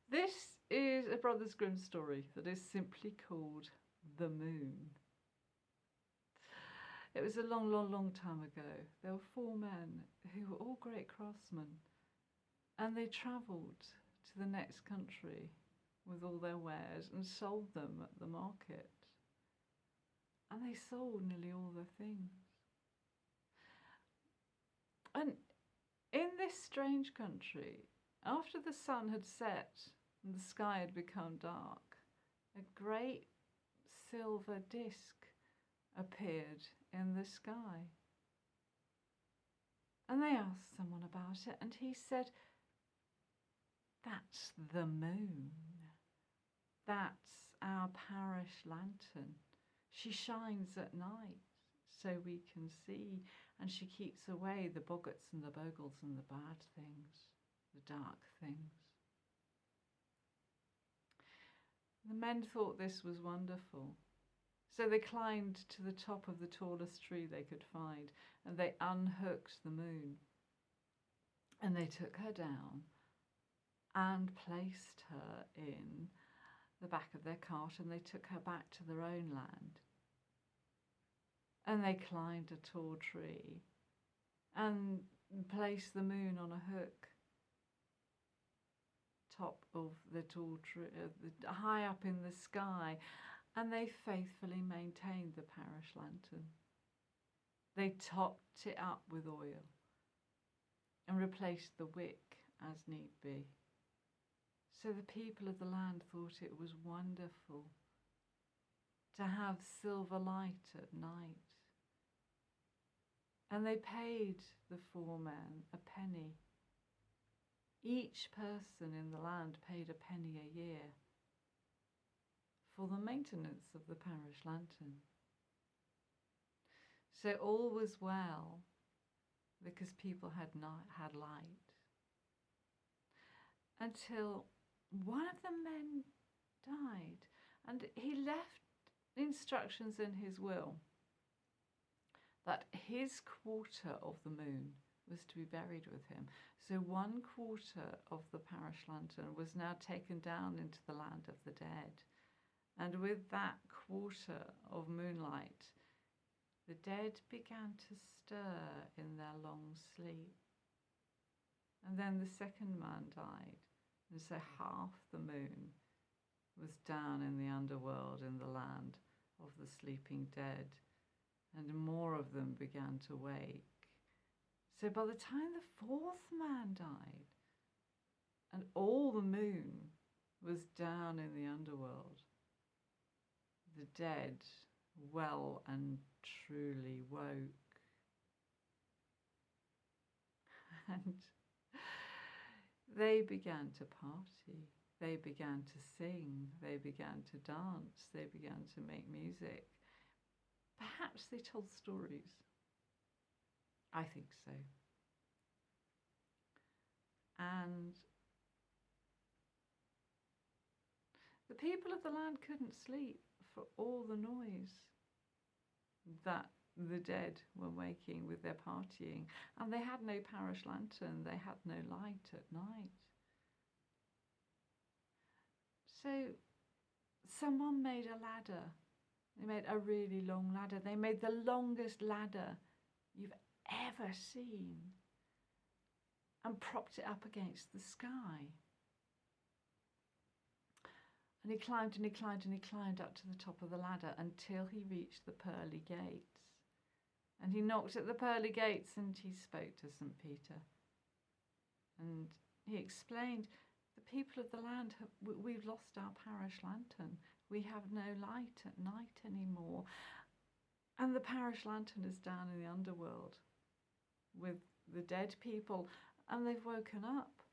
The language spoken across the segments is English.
This is a Brothers Grimm story that is simply called The Moon. It was a long, long, long time ago. There were 4 men who were all great craftsmen, and they travelled to the next country with all their wares and sold them at the market. And they sold nearly all their things. And in this strange country, after the sun had set and the sky had become dark, a great silver disc appeared in the sky. And they asked someone about it, and he said, "That's the moon. That's our parish lantern. She shines at night so we can see, and she keeps away the boggarts and the bogles and the bad things, the dark things." The men thought this was wonderful. So they climbed to the top of the tallest tree they could find, and they unhooked the moon. And they took her down and placed her in the back of their cart, and they took her back to their own land. And they climbed a tall tree and placed the moon on a hook top of the tall tree, high up in the sky, and they faithfully maintained the parish lantern. They topped it up with oil and replaced the wick as need be. So the people of the land thought it was wonderful to have silver light at night. And they paid the 4 men a penny. Each person in the land paid a penny a year for the maintenance of the parish lantern. So all was well because people had light. Until one of the men died, and he left instructions in his will that his quarter of the moon was to be buried with him. So 1/4 of the parish lantern was now taken down into the land of the dead. And with that quarter of moonlight, the dead began to stir in their long sleep. And then the second man died, and so half the moon was down in the underworld in the land of the sleeping dead, and more of them began to wake. So by the time the 4th man died, and all the moon was down in the underworld, the dead well and truly woke. And they began to party, they began to sing, they began to dance, they began to make music. Perhaps they told stories. I think so. And the people of the land couldn't sleep for all the noise that the dead were making with their partying. And they had no parish lantern, they had no light at night. So someone made a ladder. They made a really long ladder. They made the longest ladder you've ever seen, and propped it up against the sky. And he climbed and he climbed and he climbed up to the top of the ladder until he reached the pearly gates. And he knocked at the pearly gates and he spoke to St. Peter. And he explained, "The people of the land, we've lost our parish lantern. We have no light at night anymore. And the parish lantern is down in the underworld with the dead people, and they've woken up.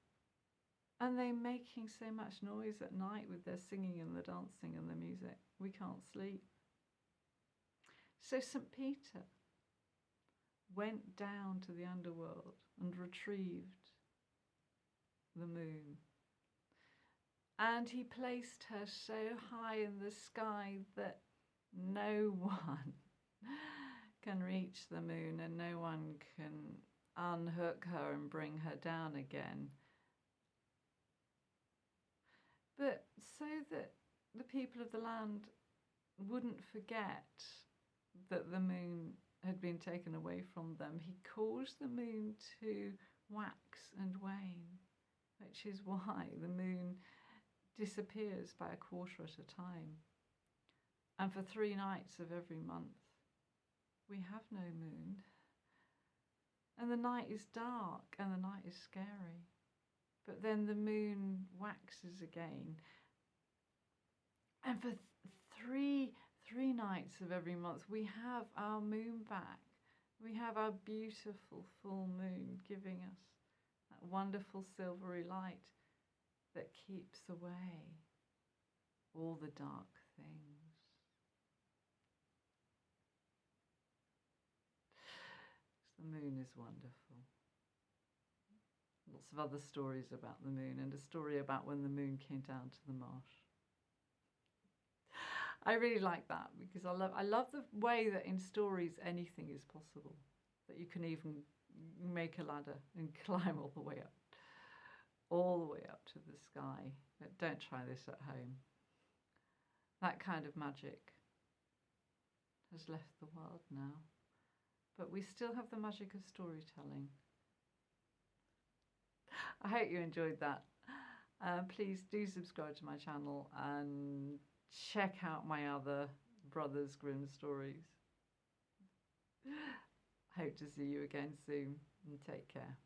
And they're making so much noise at night with their singing and the dancing and the music. We can't sleep." So St. Peter went down to the underworld and retrieved the moon. And he placed her so high in the sky that no one can reach the moon, and no one can unhook her and bring her down again. that the people of the land wouldn't forget that the moon had been taken away from them, he caused the moon to wax and wane, which is why the moon disappears by a quarter at a time. And for 3 nights of every month, we have no moon. And the night is dark and the night is scary. But then the moon waxes again. And for three nights of every month, we have our moon back. We have our beautiful full moon giving us that wonderful silvery light that keeps away all the dark things. The moon is wonderful. Lots of other stories about the moon, and a story about when the moon came down to the marsh. I really like that because I love the way that in stories anything is possible. That you can even make a ladder and climb all the way up to the sky. But don't try this at home. That kind of magic has left the world now. But we still have the magic of storytelling. I hope you enjoyed that. Please do subscribe to my channel and check out my other Brothers Grimm stories. Hope to see you again soon, and take care.